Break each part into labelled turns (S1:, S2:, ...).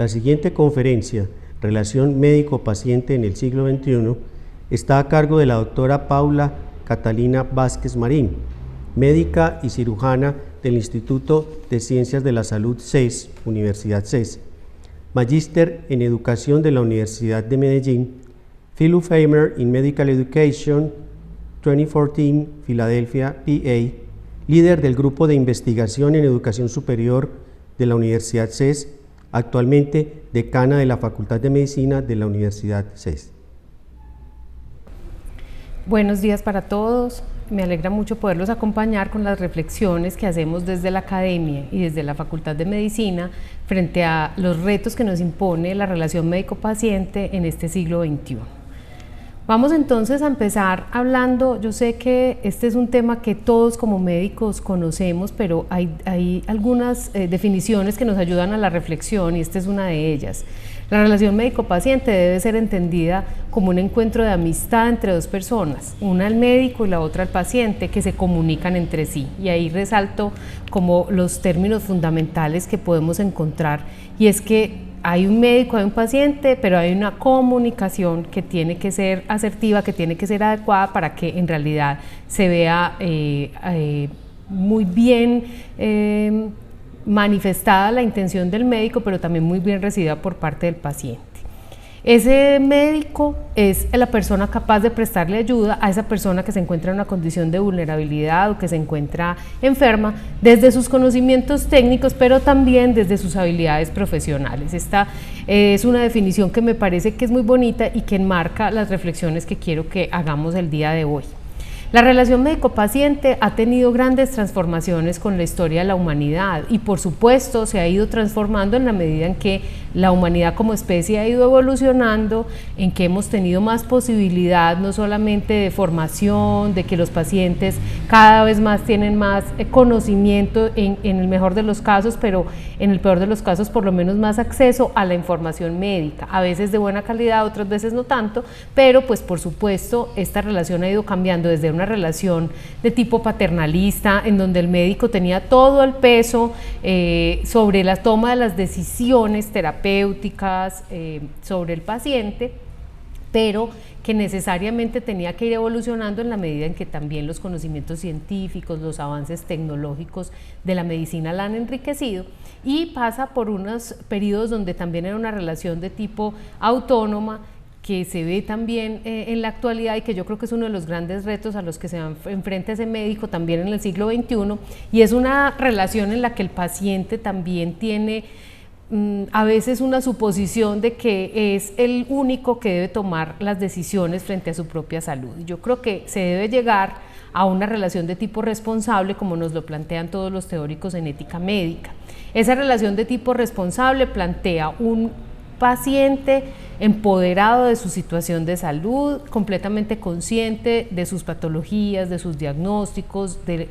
S1: La siguiente conferencia, Relación médico-paciente en el siglo XXI, está a cargo de la doctora Paula Catalina Vázquez Marín, médica y cirujana del Instituto de Ciencias de la Salud CES, Universidad CES, magíster en Educación de la Universidad de Medellín, Fellowfamer in Medical Education 2014, Filadelfia, PA, líder del Grupo de Investigación en Educación Superior de la Universidad CES, actualmente decana de la Facultad de Medicina de la Universidad CES.
S2: Buenos días para todos. Me alegra mucho poderlos acompañar con las reflexiones que hacemos desde la academia y desde la Facultad de Medicina frente a los retos que nos impone la relación médico-paciente en este siglo XXI. Vamos entonces a empezar hablando. Yo sé que este es un tema que todos como médicos conocemos, pero hay algunas definiciones que nos ayudan a la reflexión y esta es una de ellas. La relación médico-paciente debe ser entendida como un encuentro de amistad entre dos personas, una el médico y la otra el paciente, que se comunican entre sí. Y ahí resalto como los términos fundamentales que podemos encontrar, y es que hay un médico, hay un paciente, pero hay una comunicación que tiene que ser asertiva, que tiene que ser adecuada para que en realidad se vea muy bien manifestada la intención del médico, pero también muy bien recibida por parte del paciente. Ese médico es la persona capaz de prestarle ayuda a esa persona que se encuentra en una condición de vulnerabilidad o que se encuentra enferma, desde sus conocimientos técnicos, pero también desde sus habilidades profesionales. Esta es una definición que me parece que es muy bonita y que enmarca las reflexiones que quiero que hagamos el día de hoy. La relación médico-paciente ha tenido grandes transformaciones con la historia de la humanidad y por supuesto se ha ido transformando en la medida en que la humanidad como especie ha ido evolucionando, en que hemos tenido más posibilidad no solamente de formación, de que los pacientes cada vez más tienen más conocimiento en el mejor de los casos, pero en el peor de los casos por lo menos más acceso a la información médica, a veces de buena calidad, otras veces no tanto, pero pues por supuesto esta relación ha ido cambiando desde una relación de tipo paternalista, en donde el médico tenía todo el peso sobre la toma de las decisiones terapéuticas sobre el paciente, pero que necesariamente tenía que ir evolucionando en la medida en que también los conocimientos científicos, los avances tecnológicos de la medicina la han enriquecido, y pasa por unos periodos donde también era una relación de tipo autónoma, que se ve también en la actualidad y que yo creo que es uno de los grandes retos a los que se enfrenta ese médico también en el siglo XXI, y es una relación en la que el paciente también tiene a veces una suposición de que es el único que debe tomar las decisiones frente a su propia salud. Yo creo que se debe llegar a una relación de tipo responsable, como nos lo plantean todos los teóricos en ética médica. Esa relación de tipo responsable plantea un paciente empoderado de su situación de salud, completamente consciente de sus patologías, de sus diagnósticos, de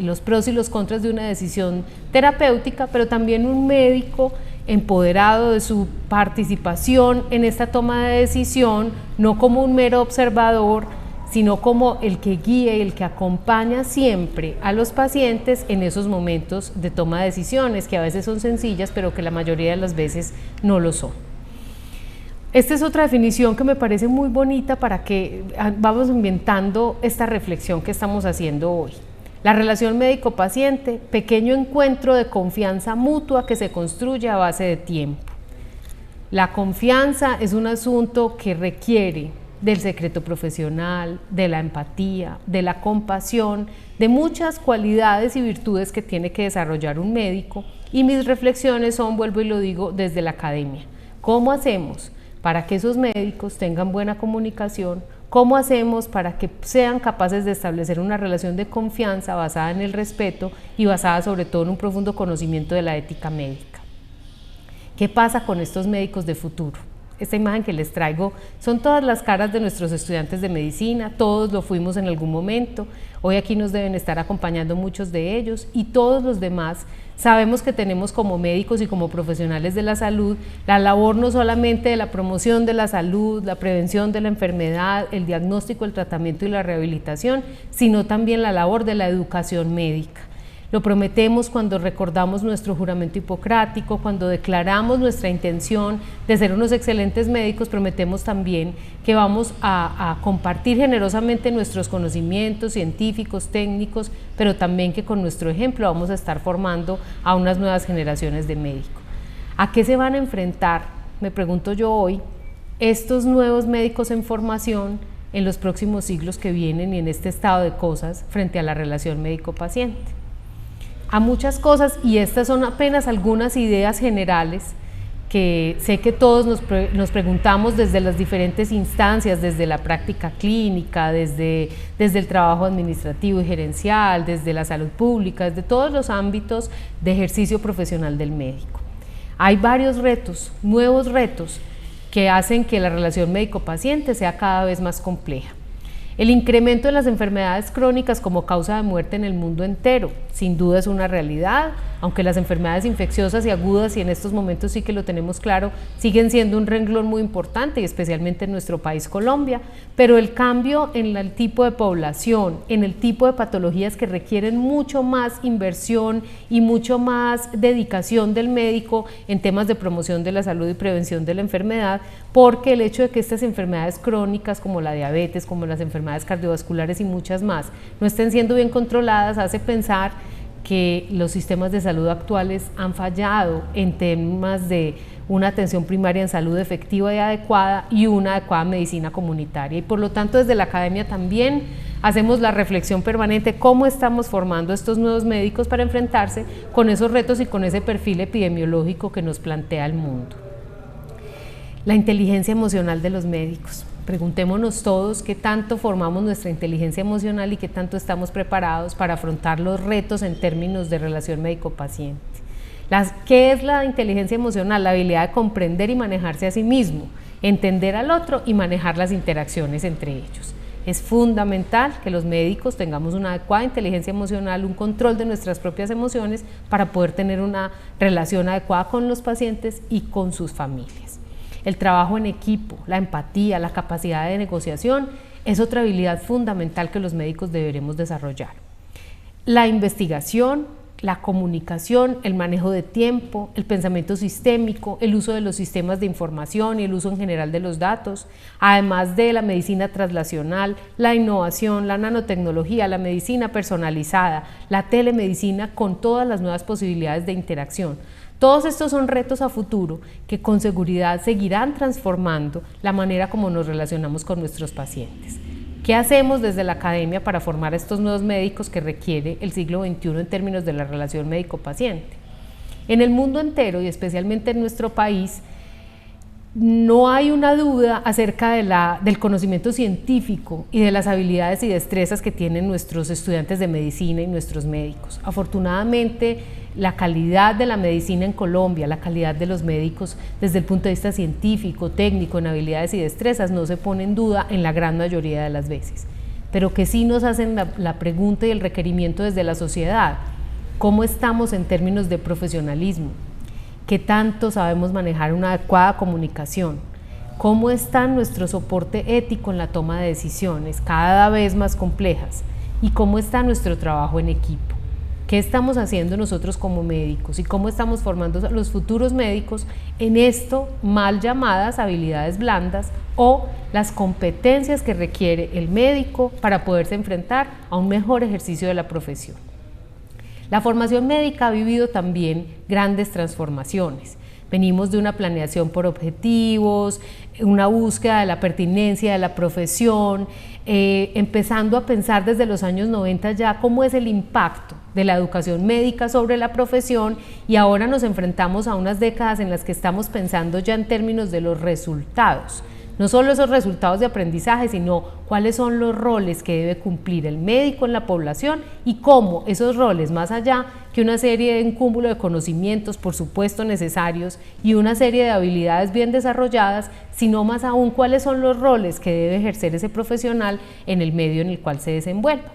S2: los pros y los contras de una decisión terapéutica, pero también un médico empoderado de su participación en esta toma de decisión, no como un mero observador, sino como el que guía y el que acompaña siempre a los pacientes en esos momentos de toma de decisiones, que a veces son sencillas, pero que la mayoría de las veces no lo son. Esta es otra definición que me parece muy bonita para que vamos ambientando esta reflexión que estamos haciendo hoy. La relación médico-paciente, pequeño encuentro de confianza mutua que se construye a base de tiempo. La confianza es un asunto que requiere del secreto profesional, de la empatía, de la compasión, de muchas cualidades y virtudes que tiene que desarrollar un médico, y mis reflexiones son, vuelvo y lo digo, desde la academia. ¿Cómo hacemos para que esos médicos tengan buena comunicación? ¿Cómo hacemos para que sean capaces de establecer una relación de confianza basada en el respeto y basada sobre todo en un profundo conocimiento de la ética médica? ¿Qué pasa con estos médicos de futuro? Esta imagen que les traigo son todas las caras de nuestros estudiantes de medicina, todos lo fuimos en algún momento, hoy aquí nos deben estar acompañando muchos de ellos, y todos los demás sabemos que tenemos como médicos y como profesionales de la salud la labor no solamente de la promoción de la salud, la prevención de la enfermedad, el diagnóstico, el tratamiento y la rehabilitación, sino también la labor de la educación médica. Lo prometemos cuando recordamos nuestro juramento hipocrático, cuando declaramos nuestra intención de ser unos excelentes médicos. Prometemos también que vamos a compartir generosamente nuestros conocimientos científicos, técnicos, pero también que con nuestro ejemplo vamos a estar formando a unas nuevas generaciones de médicos. ¿A qué se van a enfrentar, me pregunto yo hoy, estos nuevos médicos en formación en los próximos siglos que vienen y en este estado de cosas frente a la relación médico-paciente? A muchas cosas, y estas son apenas algunas ideas generales que sé que todos nos preguntamos desde las diferentes instancias, desde la práctica clínica, desde el trabajo administrativo y gerencial, desde la salud pública, desde todos los ámbitos de ejercicio profesional del médico. Hay varios retos, nuevos retos, que hacen que la relación médico-paciente sea cada vez más compleja. El incremento de las enfermedades crónicas como causa de muerte en el mundo entero, sin duda es una realidad, aunque las enfermedades infecciosas y agudas, y en estos momentos sí que lo tenemos claro, siguen siendo un renglón muy importante, y especialmente en nuestro país Colombia, pero el cambio en el tipo de población, en el tipo de patologías que requieren mucho más inversión y mucho más dedicación del médico en temas de promoción de la salud y prevención de la enfermedad, porque el hecho de que estas enfermedades crónicas como la diabetes, como las enfermedades cardiovasculares y muchas más no estén siendo bien controladas, hace pensar que los sistemas de salud actuales han fallado en temas de una atención primaria en salud efectiva y adecuada y una adecuada medicina comunitaria, y por lo tanto desde la academia también hacemos la reflexión permanente cómo estamos formando estos nuevos médicos para enfrentarse con esos retos y con ese perfil epidemiológico que nos plantea el mundo. La inteligencia emocional de los médicos. Preguntémonos todos qué tanto formamos nuestra inteligencia emocional y qué tanto estamos preparados para afrontar los retos en términos de relación médico-paciente. ¿Qué es la inteligencia emocional? La habilidad de comprender y manejarse a sí mismo, entender al otro y manejar las interacciones entre ellos. Es fundamental que los médicos tengamos una adecuada inteligencia emocional, un control de nuestras propias emociones para poder tener una relación adecuada con los pacientes y con sus familias. El trabajo en equipo, la empatía, la capacidad de negociación es otra habilidad fundamental que los médicos deberemos desarrollar. La investigación, la comunicación, el manejo de tiempo, el pensamiento sistémico, el uso de los sistemas de información y el uso en general de los datos, además de la medicina translacional, la innovación, la nanotecnología, la medicina personalizada, la telemedicina con todas las nuevas posibilidades de interacción. Todos estos son retos a futuro que con seguridad seguirán transformando la manera como nos relacionamos con nuestros pacientes. ¿Qué hacemos desde la academia para formar estos nuevos médicos que requiere el siglo XXI en términos de la relación médico-paciente? En el mundo entero y especialmente en nuestro país, no hay una duda acerca del conocimiento científico y de las habilidades y destrezas que tienen nuestros estudiantes de medicina y nuestros médicos. Afortunadamente, la calidad de la medicina en Colombia, la calidad de los médicos desde el punto de vista científico, técnico, en habilidades y destrezas no se pone en duda en la gran mayoría de las veces, pero que sí nos hacen la pregunta y el requerimiento desde la sociedad: ¿cómo estamos en términos de profesionalismo? ¿Qué tanto sabemos manejar una adecuada comunicación? ¿Cómo está nuestro soporte ético en la toma de decisiones cada vez más complejas? ¿Y cómo está nuestro trabajo en equipo? ¿Qué estamos haciendo nosotros como médicos y cómo estamos formando a los futuros médicos en esto mal llamadas habilidades blandas o las competencias que requiere el médico para poderse enfrentar a un mejor ejercicio de la profesión? La formación médica ha vivido también grandes transformaciones. Venimos de una planeación por objetivos, una búsqueda de la pertinencia de la profesión, empezando a pensar desde los años 90 ya cómo es el impacto de la educación médica sobre la profesión, y ahora nos enfrentamos a unas décadas en las que estamos pensando ya en términos de los resultados. No solo esos resultados de aprendizaje, sino cuáles son los roles que debe cumplir el médico en la población y cómo esos roles, más allá que una serie de un cúmulo de conocimientos, por supuesto necesarios, y una serie de habilidades bien desarrolladas, sino más aún cuáles son los roles que debe ejercer ese profesional en el medio en el cual se desenvuelva.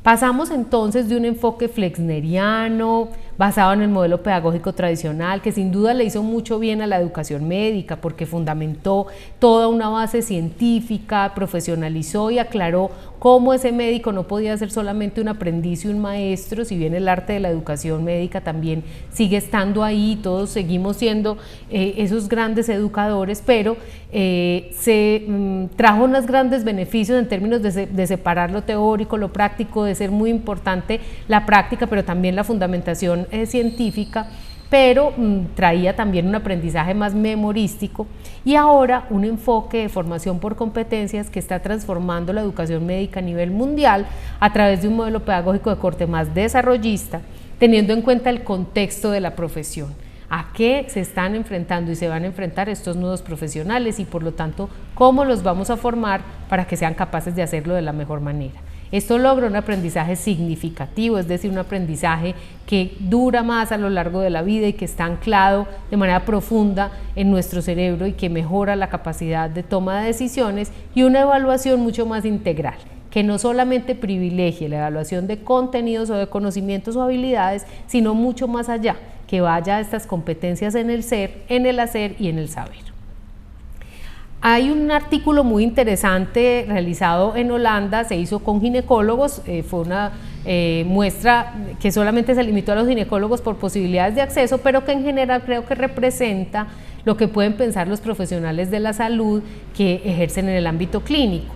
S2: Pasamos entonces de un enfoque flexneriano, basado en el modelo pedagógico tradicional, que sin duda le hizo mucho bien a la educación médica porque fundamentó toda una base científica, profesionalizó y aclaró cómo ese médico no podía ser solamente un aprendiz y un maestro, si bien el arte de la educación médica también sigue estando ahí, todos seguimos siendo esos grandes educadores, pero se trajo unos grandes beneficios en términos de separar lo teórico, lo práctico, de ser muy importante la práctica, pero también la fundamentación científica, pero traía también un aprendizaje más memorístico y ahora un enfoque de formación por competencias que está transformando la educación médica a nivel mundial a través de un modelo pedagógico de corte más desarrollista, teniendo en cuenta el contexto de la profesión, a qué se están enfrentando y se van a enfrentar estos nuevos profesionales y por lo tanto cómo los vamos a formar para que sean capaces de hacerlo de la mejor manera. Esto logra un aprendizaje significativo, es decir, un aprendizaje que dura más a lo largo de la vida y que está anclado de manera profunda en nuestro cerebro y que mejora la capacidad de toma de decisiones y una evaluación mucho más integral, que no solamente privilegie la evaluación de contenidos o de conocimientos o habilidades, sino mucho más allá, que vaya a estas competencias en el ser, en el hacer y en el saber. Hay un artículo muy interesante realizado en Holanda, se hizo con ginecólogos, fue una muestra que solamente se limitó a los ginecólogos por posibilidades de acceso, pero que en general creo que representa lo que pueden pensar los profesionales de la salud que ejercen en el ámbito clínico.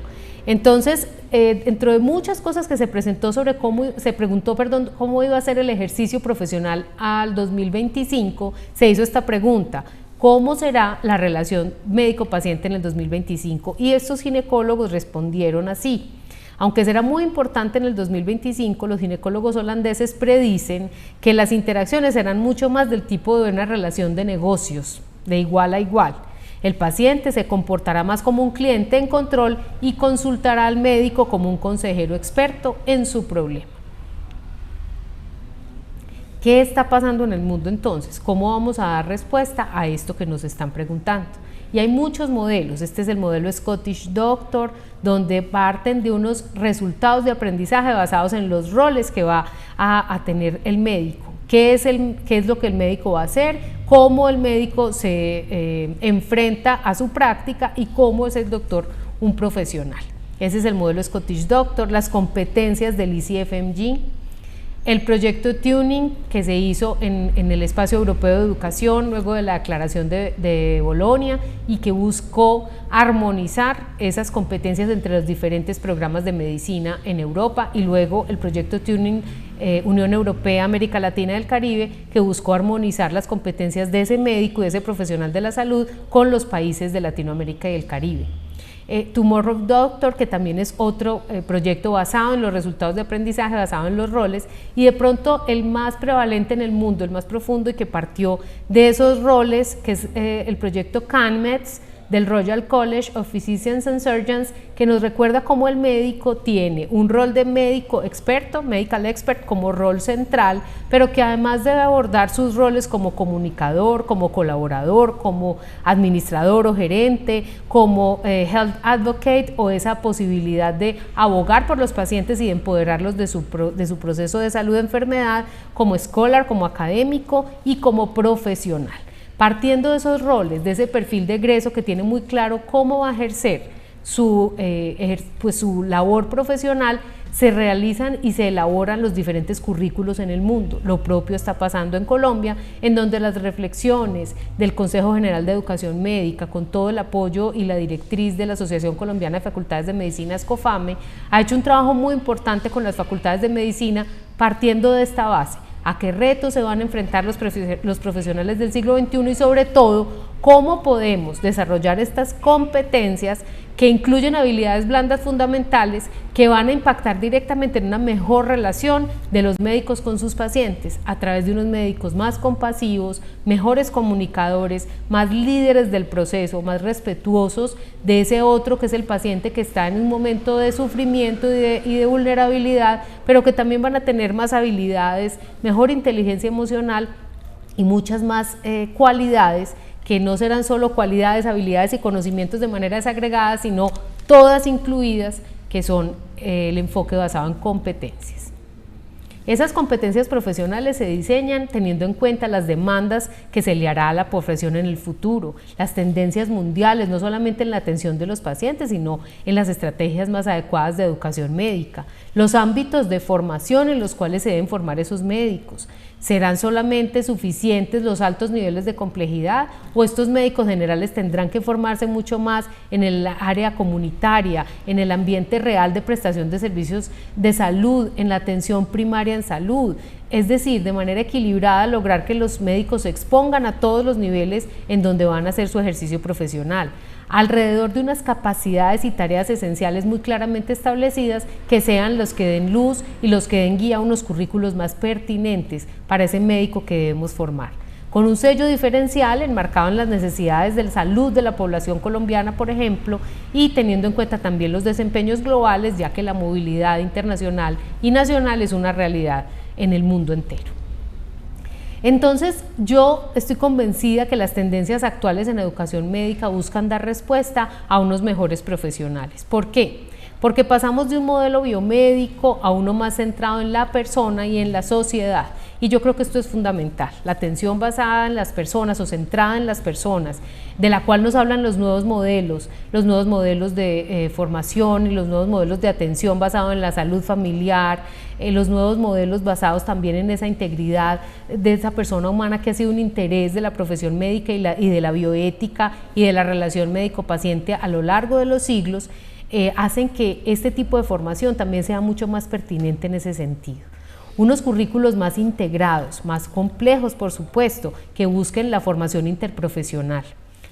S2: Entonces, dentro de muchas cosas que se preguntó cómo iba a ser el ejercicio profesional al 2025, se hizo esta pregunta: ¿cómo será la relación médico-paciente en el 2025? Y estos ginecólogos respondieron así: aunque será muy importante en el 2025, los ginecólogos holandeses predicen que las interacciones serán mucho más del tipo de una relación de negocios, de igual a igual. El paciente se comportará más como un cliente en control y consultará al médico como un consejero experto en su problema. ¿Qué está pasando en el mundo entonces? ¿Cómo vamos a dar respuesta a esto que nos están preguntando? Y hay muchos modelos. Este es el modelo Scottish Doctor, donde parten de unos resultados de aprendizaje basados en los roles que va a tener el médico. ¿Qué es lo que el médico va a hacer? ¿Cómo el médico se enfrenta a su práctica? ¿Y cómo es el doctor un profesional? Ese es el modelo Scottish Doctor, las competencias del ICFMG. El proyecto Tuning que se hizo en el Espacio Europeo de Educación luego de la Declaración de Bolonia y que buscó armonizar esas competencias entre los diferentes programas de medicina en Europa, y luego el proyecto Tuning Unión Europea, América Latina y el Caribe, que buscó armonizar las competencias de ese médico y de ese profesional de la salud con los países de Latinoamérica y el Caribe. Tomorrow Doctor, que también es otro proyecto basado en los resultados de aprendizaje, basado en los roles, y de pronto el más prevalente en el mundo, el más profundo y que partió de esos roles, que es el proyecto CANMEDS del Royal College of Physicians and Surgeons, que nos recuerda cómo el médico tiene un rol de médico experto, medical expert, como rol central, pero que además debe abordar sus roles como comunicador, como colaborador, como administrador o gerente, como health advocate, o esa posibilidad de abogar por los pacientes y de empoderarlos de su proceso de salud de enfermedad, como scholar, como académico y como profesional. Partiendo de esos roles, de ese perfil de egreso que tiene muy claro cómo va a ejercer su labor profesional, se realizan y se elaboran los diferentes currículos en el mundo. Lo propio está pasando en Colombia, en donde las reflexiones del Consejo General de Educación Médica, con todo el apoyo y la directriz de la Asociación Colombiana de Facultades de Medicina, ASCOFAME, ha hecho un trabajo muy importante con las facultades de medicina, partiendo de esta base: a qué retos se van a enfrentar los profesionales del siglo XXI y sobre todo cómo podemos desarrollar estas competencias que incluyen habilidades blandas fundamentales que van a impactar directamente en una mejor relación de los médicos con sus pacientes a través de unos médicos más compasivos, mejores comunicadores, más líderes del proceso, más respetuosos de ese otro que es el paciente, que está en un momento de sufrimiento y de vulnerabilidad, pero que también van a tener más habilidades, mejor inteligencia emocional y muchas más cualidades, que no serán solo cualidades, habilidades y conocimientos de manera desagregada, sino todas incluidas, que son el enfoque basado en competencias. Esas competencias profesionales se diseñan teniendo en cuenta las demandas que se le hará a la profesión en el futuro, las tendencias mundiales, no solamente en la atención de los pacientes, sino en las estrategias más adecuadas de educación médica, los ámbitos de formación en los cuales se deben formar esos médicos. ¿Serán solamente suficientes los altos niveles de complejidad o estos médicos generales tendrán que formarse mucho más en el área comunitaria, en el ambiente real de prestación de servicios de salud, en la atención primaria en salud? Es decir, de manera equilibrada lograr que los médicos se expongan a todos los niveles en donde van a hacer su ejercicio profesional, alrededor de unas capacidades y tareas esenciales muy claramente establecidas que sean los que den luz y los que den guía a unos currículos más pertinentes para ese médico que debemos formar, con un sello diferencial enmarcado en las necesidades de salud de la población colombiana, por ejemplo, y teniendo en cuenta también los desempeños globales, ya que la movilidad internacional y nacional es una realidad en el mundo entero. Entonces, yo estoy convencida que las tendencias actuales en educación médica buscan dar respuesta a unos mejores profesionales. ¿Por qué? Porque pasamos de un modelo biomédico a uno más centrado en la persona y en la sociedad. Y yo creo que esto es fundamental, la atención basada en las personas o centrada en las personas, de la cual nos hablan los nuevos modelos de formación y los nuevos modelos de atención basado en la salud familiar, los nuevos modelos basados también en esa integridad de esa persona humana que ha sido un interés de la profesión médica y de la bioética y de la relación médico-paciente a lo largo de los siglos, hacen que este tipo de formación también sea mucho más pertinente en ese sentido. Unos currículos más integrados, más complejos por supuesto, que busquen la formación interprofesional,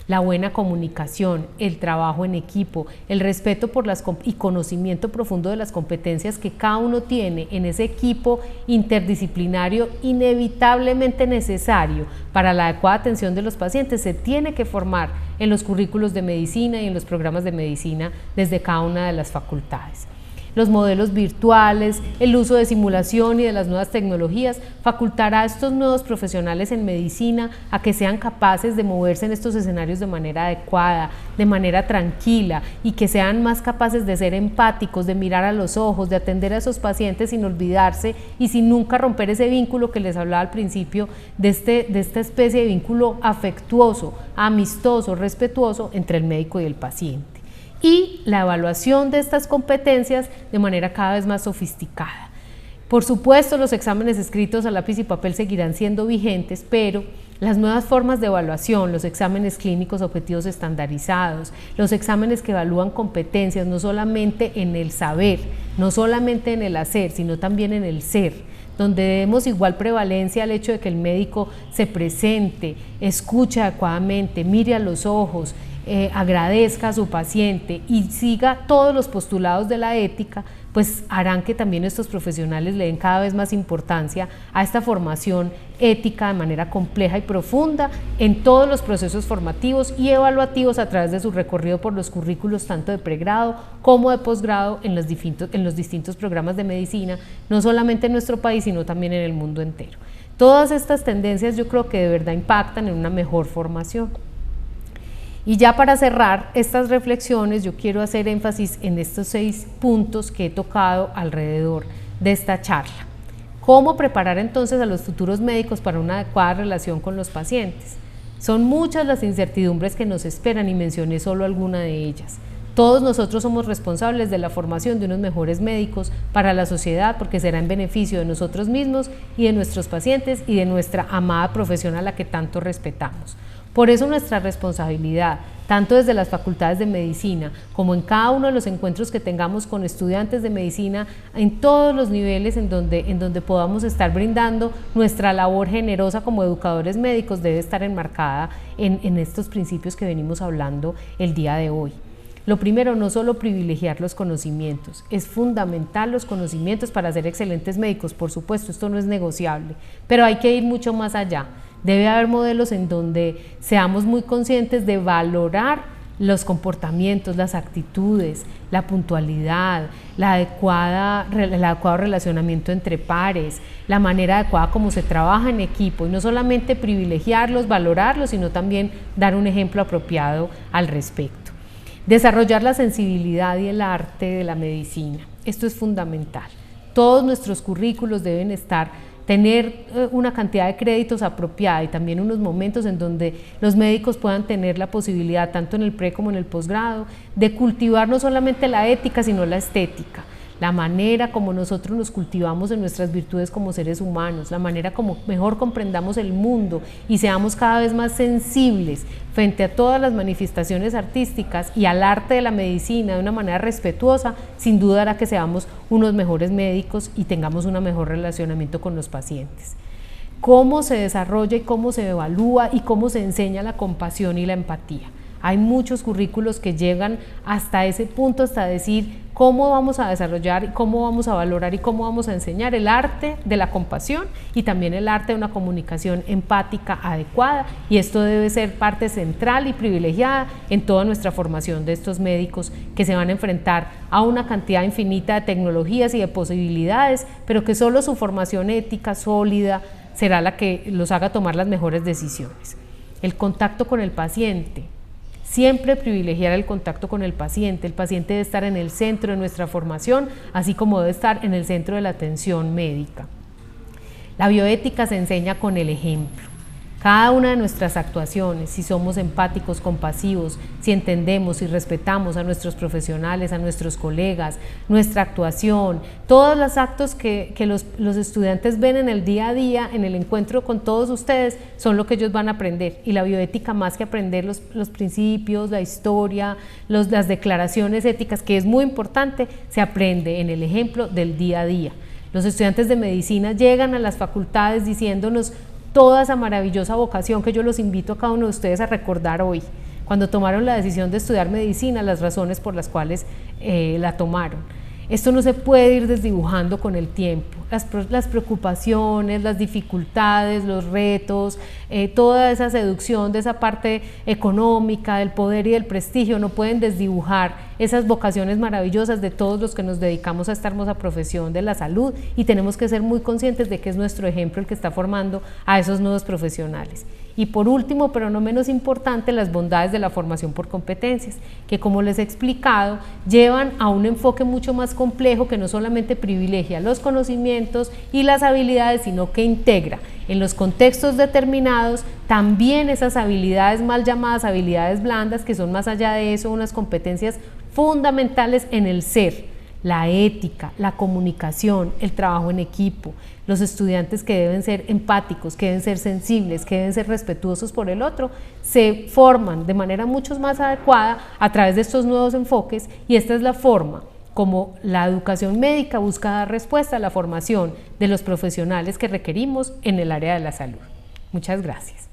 S2: la buena comunicación, el trabajo en equipo, el respeto por y conocimiento profundo de las competencias que cada uno tiene en ese equipo interdisciplinario inevitablemente necesario para la adecuada atención de los pacientes, se tiene que formar en los currículos de medicina y en los programas de medicina desde cada una de las facultades. Los modelos virtuales, el uso de simulación y de las nuevas tecnologías facultará a estos nuevos profesionales en medicina a que sean capaces de moverse en estos escenarios de manera adecuada, de manera tranquila y que sean más capaces de ser empáticos, de mirar a los ojos, de atender a esos pacientes sin olvidarse y sin nunca romper ese vínculo que les hablaba al principio de esta especie de vínculo afectuoso, amistoso, respetuoso entre el médico y el paciente. Y la evaluación de estas competencias de manera cada vez más sofisticada. Por supuesto, los exámenes escritos a lápiz y papel seguirán siendo vigentes, pero las nuevas formas de evaluación, los exámenes clínicos objetivos estandarizados, los exámenes que evalúan competencias no solamente en el saber, no solamente en el hacer, sino también en el ser, donde demos igual prevalencia al hecho de que el médico se presente, escuche adecuadamente, mire a los ojos, agradezca a su paciente y siga todos los postulados de la ética, pues harán que también estos profesionales le den cada vez más importancia a esta formación ética de manera compleja y profunda en todos los procesos formativos y evaluativos a través de su recorrido por los currículos tanto de pregrado como de posgrado en los distintos programas de medicina, no solamente en nuestro país, sino también en el mundo entero. Todas estas tendencias yo creo que de verdad impactan en una mejor formación. Y ya para cerrar estas reflexiones, yo quiero hacer énfasis en estos 6 puntos que he tocado alrededor de esta charla. ¿Cómo preparar entonces a los futuros médicos para una adecuada relación con los pacientes? Son muchas las incertidumbres que nos esperan y mencioné solo alguna de ellas. Todos nosotros somos responsables de la formación de unos mejores médicos para la sociedad porque será en beneficio de nosotros mismos y de nuestros pacientes y de nuestra amada profesión a la que tanto respetamos. Por eso nuestra responsabilidad, tanto desde las facultades de medicina como en cada uno de los encuentros que tengamos con estudiantes de medicina, en todos los niveles en donde podamos estar brindando nuestra labor generosa como educadores médicos, debe estar enmarcada en estos principios que venimos hablando el día de hoy. Lo primero, no solo privilegiar los conocimientos, es fundamental los conocimientos para ser excelentes médicos, por supuesto, esto no es negociable, pero hay que ir mucho más allá. Debe haber modelos en donde seamos muy conscientes de valorar los comportamientos, las actitudes, la puntualidad, el adecuado relacionamiento entre pares, la manera adecuada como se trabaja en equipo y no solamente privilegiarlos, valorarlos, sino también dar un ejemplo apropiado al respecto. Desarrollar la sensibilidad y el arte de la medicina. esto es fundamental. Todos nuestros currículos deben tener una cantidad de créditos apropiada y también unos momentos en donde los médicos puedan tener la posibilidad, tanto en el pre como en el posgrado, de cultivar no solamente la ética, sino la estética. La manera como nosotros nos cultivamos en nuestras virtudes como seres humanos, la manera como mejor comprendamos el mundo y seamos cada vez más sensibles frente a todas las manifestaciones artísticas y al arte de la medicina de una manera respetuosa, sin duda hará que seamos unos mejores médicos y tengamos un mejor relacionamiento con los pacientes. Cómo se desarrolla y cómo se evalúa y cómo se enseña la compasión y la empatía. Hay muchos currículos que llegan hasta ese punto, hasta decir cómo vamos a desarrollar, y cómo vamos a valorar y cómo vamos a enseñar el arte de la compasión y también el arte de una comunicación empática adecuada, y esto debe ser parte central y privilegiada en toda nuestra formación de estos médicos que se van a enfrentar a una cantidad infinita de tecnologías y de posibilidades, pero que solo su formación ética sólida será la que los haga tomar las mejores decisiones. El contacto con el paciente. Siempre privilegiar el contacto con el paciente debe estar en el centro de nuestra formación, así como debe estar en el centro de la atención médica. La bioética se enseña con el ejemplo. Cada una de nuestras actuaciones, si somos empáticos, compasivos, si entendemos y respetamos a nuestros profesionales, a nuestros colegas, nuestra actuación, todos los actos que los estudiantes ven en el día a día, en el encuentro con todos ustedes, son lo que ellos van a aprender. Y la bioética, más que aprender los principios, la historia, las declaraciones éticas, que es muy importante, se aprende en el ejemplo del día a día. Los estudiantes de medicina llegan a las facultades diciéndonos toda esa maravillosa vocación que yo los invito a cada uno de ustedes a recordar hoy, cuando tomaron la decisión de estudiar medicina, las razones por las cuales la tomaron. Esto no se puede ir desdibujando con el tiempo. Las preocupaciones, las dificultades, los retos, toda esa seducción de esa parte económica, del poder y del prestigio, no pueden desdibujar esas vocaciones maravillosas de todos los que nos dedicamos a esta hermosa profesión de la salud, y tenemos que ser muy conscientes de que es nuestro ejemplo el que está formando a esos nuevos profesionales. Y por último, pero no menos importante, las bondades de la formación por competencias, que como les he explicado, llevan a un enfoque mucho más complejo que no solamente privilegia los conocimientos y las habilidades, sino que integra en los contextos determinados también esas habilidades mal llamadas habilidades blandas, que son más allá de eso unas competencias fundamentales en el ser. La ética, la comunicación, el trabajo en equipo, los estudiantes que deben ser empáticos, que deben ser sensibles, que deben ser respetuosos por el otro, se forman de manera mucho más adecuada a través de estos nuevos enfoques, y esta es la forma como la educación médica busca dar respuesta a la formación de los profesionales que requerimos en el área de la salud. Muchas gracias.